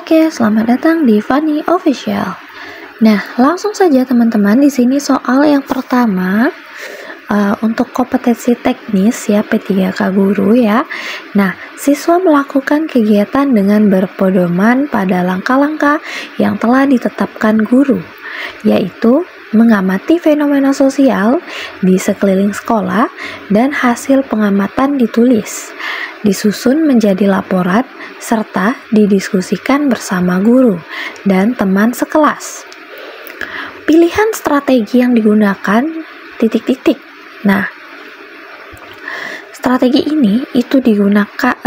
Oke, selamat datang di Fanny Official. Nah, langsung saja teman-teman, di sini soal yang pertama untuk kompetensi teknis ya P3K guru ya. Nah, siswa melakukan kegiatan dengan berpedoman pada langkah-langkah yang telah ditetapkan guru, yaitu mengamati fenomena sosial di sekeliling sekolah dan hasil pengamatan ditulis, disusun menjadi laporan, serta didiskusikan bersama guru dan teman sekelas. Pilihan strategi yang digunakan titik-titik. Nah, strategi ini itu digunakan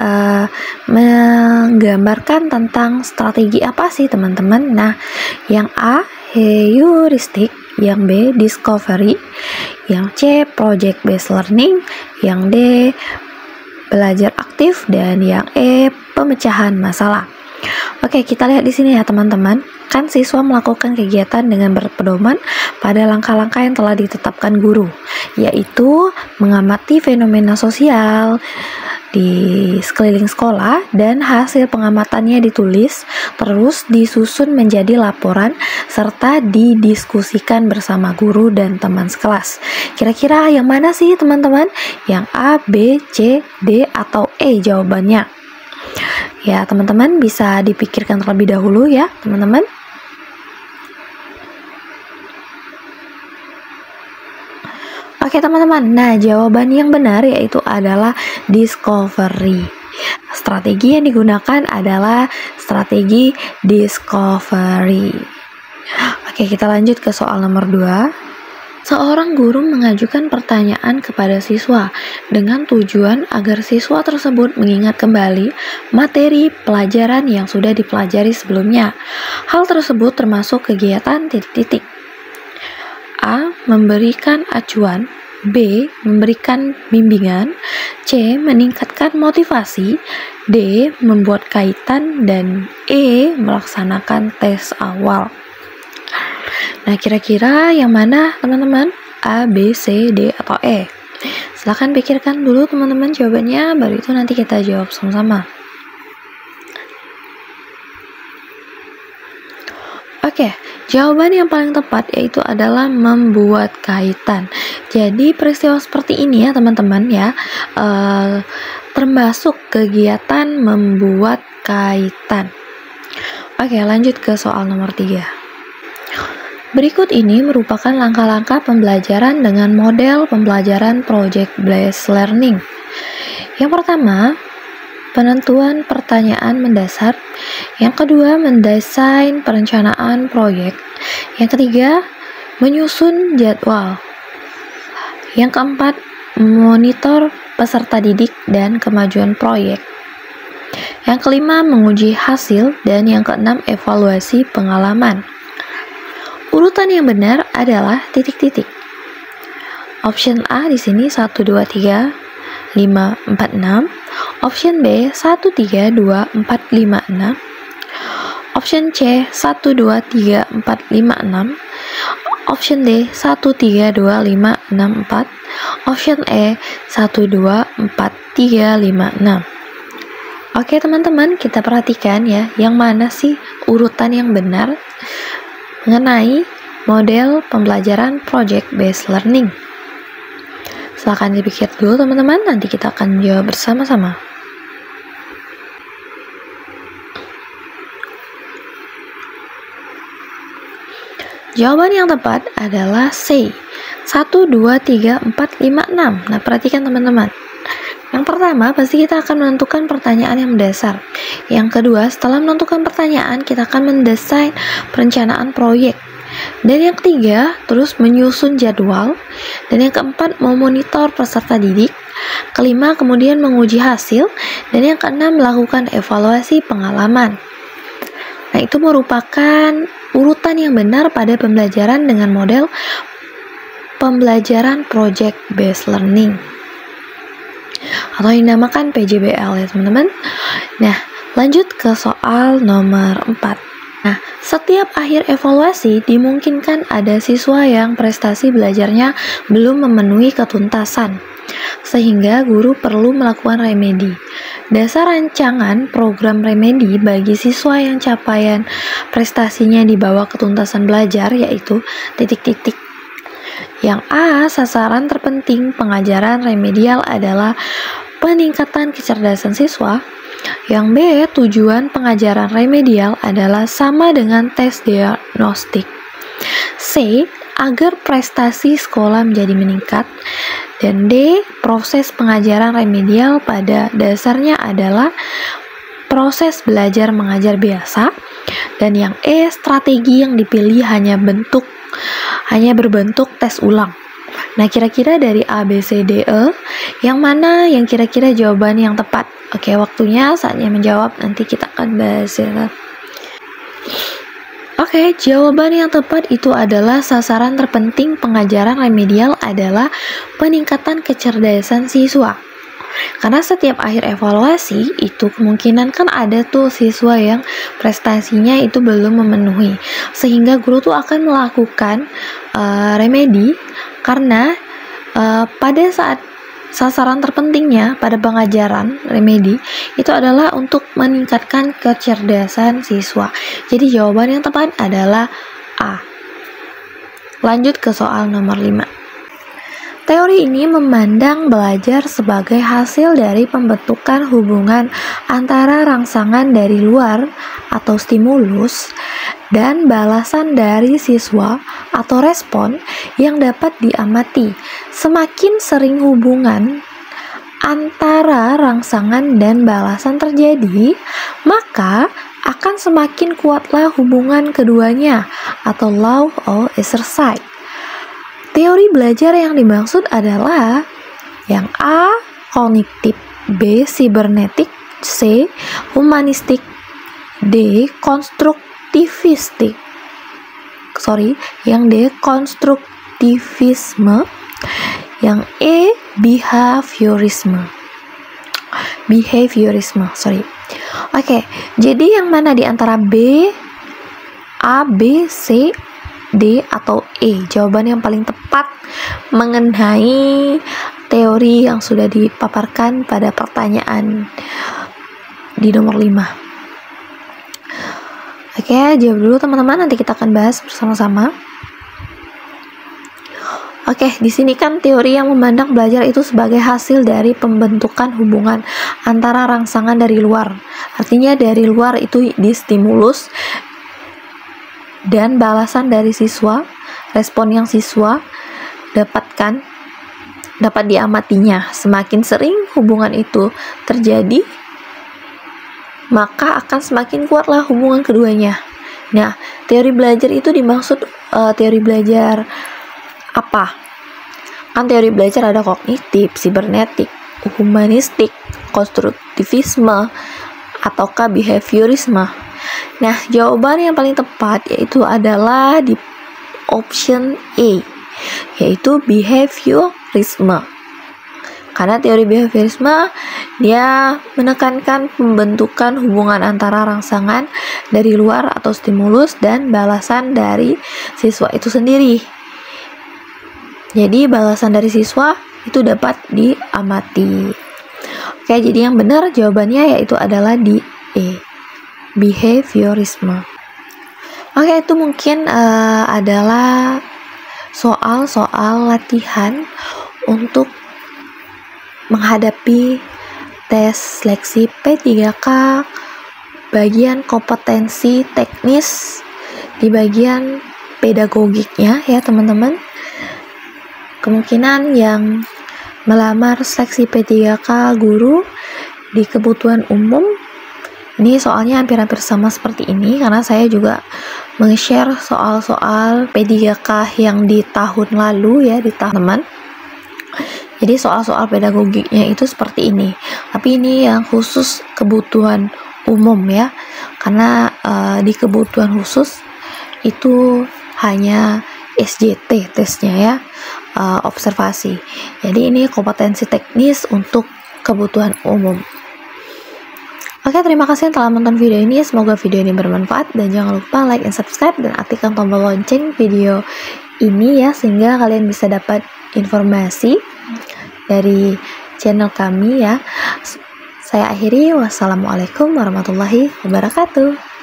menggambarkan tentang strategi apa sih teman-teman? Nah, yang A heuristik, yang B discovery, yang C project based learning, yang D belajar aktif, dan yang E pemecahan masalah. Oke, kita lihat di sini ya teman-teman. Kan siswa melakukan kegiatan dengan berpedoman pada langkah-langkah yang telah ditetapkan guru, yaitu mengamati fenomena sosial di sekeliling sekolah dan hasil pengamatannya ditulis, terus disusun menjadi laporan serta didiskusikan bersama guru dan teman sekelas. Kira-kira yang mana sih teman-teman? Yang A, B, C, D, atau E jawabannya? Ya, teman-teman bisa dipikirkan terlebih dahulu ya, teman-teman. Oke, teman-teman. Nah, jawaban yang benar yaitu adalah discovery. Strategi yang digunakan adalah strategi discovery. Oke, kita lanjut ke soal nomor 2. Seorang guru mengajukan pertanyaan kepada siswa dengan tujuan agar siswa tersebut mengingat kembali materi pelajaran yang sudah dipelajari sebelumnya. Hal tersebut termasuk kegiatan titik-titik. A. Memberikan acuan, B. Memberikan bimbingan, C. Meningkatkan motivasi, D. Membuat kaitan, dan E. Melaksanakan tes awal. Nah, kira-kira yang mana teman-teman? A, B, C, D, atau E? Silahkan pikirkan dulu teman-teman jawabannya, baru itu nanti kita jawab sama-sama. Oke, jawaban yang paling tepat yaitu adalah membuat kaitan. Jadi peristiwa seperti ini ya teman-teman ya, termasuk kegiatan membuat kaitan. Oke, lanjut ke soal nomor 3. Berikut ini merupakan langkah-langkah pembelajaran dengan model pembelajaran project based learning. Yang pertama, penentuan pertanyaan mendasar. Yang kedua, mendesain perencanaan proyek. Yang ketiga, menyusun jadwal. Yang keempat, memonitor peserta didik dan kemajuan proyek. Yang kelima, menguji hasil, dan yang keenam, evaluasi pengalaman. Urutan yang benar adalah titik-titik. Option A di sini 1 2 3 5 4 6. Option B 1 3 2 4 5 6. Option C 1 2 3 4 5 6. Option D 1 3 2 5 6 4. Option E 1 2 4 3 5 6. Oke teman-teman, kita perhatikan ya, yang mana sih urutan yang benar mengenai model pembelajaran project based learning. Silahkan dipikir dulu teman-teman, nanti kita akan jawab bersama-sama. Jawaban yang tepat adalah C, 1 2 3 4 5 6. Nah, perhatikan teman-teman. Yang pertama, pasti kita akan menentukan pertanyaan yang mendasar. Yang kedua, setelah menentukan pertanyaan, kita akan mendesain perencanaan proyek. Dan yang ketiga, terus menyusun jadwal. Dan yang keempat, memonitor peserta didik. Kelima, kemudian menguji hasil. Dan yang keenam, melakukan evaluasi pengalaman. Nah, itu merupakan urutan yang benar pada pembelajaran dengan model pembelajaran project based learning, atau yang dinamakan PJBL ya teman-teman. Nah, lanjut ke soal nomor 4. Setiap akhir evaluasi dimungkinkan ada siswa yang prestasi belajarnya belum memenuhi ketuntasan, sehingga guru perlu melakukan remedi. Dasar rancangan program remedi bagi siswa yang capaian prestasinya di bawah ketuntasan belajar yaitu titik-titik. Yang A, sasaran terpenting pengajaran remedial adalah peningkatan kecerdasan siswa. Yang B, tujuan pengajaran remedial adalah sama dengan tes diagnostik. C, agar prestasi sekolah menjadi meningkat. Dan D, proses pengajaran remedial pada dasarnya adalah proses belajar mengajar biasa. Dan yang E, strategi yang dipilih hanya berbentuk tes ulang. Nah, kira-kira dari A, B, C, D, E, yang mana yang kira-kira jawaban yang tepat? Oke, waktunya saatnya menjawab. Nanti kita akan bahas ya. Oke, jawaban yang tepat itu adalah sasaran terpenting pengajaran remedial adalah peningkatan kecerdasan siswa. Karena setiap akhir evaluasi itu kemungkinan kan ada tuh siswa yang prestasinya itu belum memenuhi, sehingga guru tuh akan melakukan remedi karena pada saat sasaran terpentingnya pada pengajaran remedi itu adalah untuk meningkatkan kecerdasan siswa. Jadi jawaban yang tepat adalah A. Lanjut ke soal nomor 5. Teori ini memandang belajar sebagai hasil dari pembentukan hubungan antara rangsangan dari luar atau stimulus dan balasan dari siswa atau respon yang dapat diamati. Semakin sering hubungan antara rangsangan dan balasan terjadi, maka akan semakin kuatlah hubungan keduanya atau law of exercise. Teori belajar yang dimaksud adalah yang A, kognitif, B, sibernetik, C, humanistik, D, konstruktivistik. Yang D, konstruktivisme, yang E, behaviorisme. Oke, jadi yang mana di antara B, A, B, C, D atau E? Jawaban yang paling tepat mengenai teori yang sudah dipaparkan pada pertanyaan di nomor 5. Oke, jawab dulu teman-teman, nanti kita akan bahas bersama-sama. Oke, di sini kan teori yang memandang belajar itu sebagai hasil dari pembentukan hubungan antara rangsangan dari luar. Artinya dari luar itu distimulus dan balasan dari siswa, respon yang siswa dapat diamatinya. Semakin sering hubungan itu terjadi, maka akan semakin kuatlah hubungan keduanya. Nah, teori belajar itu dimaksud teori belajar apa? Kan teori belajar ada kognitif, sibernetik, humanistik, konstruktivisme, ataukah behaviorisme. Nah, jawaban yang paling tepat yaitu adalah di option A, yaitu behaviorisme. Karena teori behaviorisme dia menekankan pembentukan hubungan antara rangsangan dari luar atau stimulus dan balasan dari siswa itu sendiri. Jadi balasan dari siswa itu dapat diamati. Oke, jadi yang benar jawabannya yaitu adalah di E, behaviorisme. Oke, itu mungkin adalah soal-soal latihan untuk menghadapi tes seleksi P3K bagian kompetensi teknis di bagian pedagogiknya ya teman-teman. Kemungkinan yang melamar seleksi P3K guru di kebutuhan umum ini soalnya hampir-hampir sama seperti ini, karena saya juga meng-share soal-soal P3K yang di tahun lalu ya, di teman. Jadi soal-soal pedagogiknya itu seperti ini, tapi ini yang khusus kebutuhan umum ya, karena di kebutuhan khusus itu hanya SJT tesnya ya, observasi. Jadi ini kompetensi teknis untuk kebutuhan umum. Oke, terima kasih yang telah menonton video ini. Semoga video ini bermanfaat dan jangan lupa like and subscribe dan aktifkan tombol lonceng video ini ya, sehingga kalian bisa dapat informasi dari channel kami ya. Saya akhiri, wassalamualaikum warahmatullahi wabarakatuh.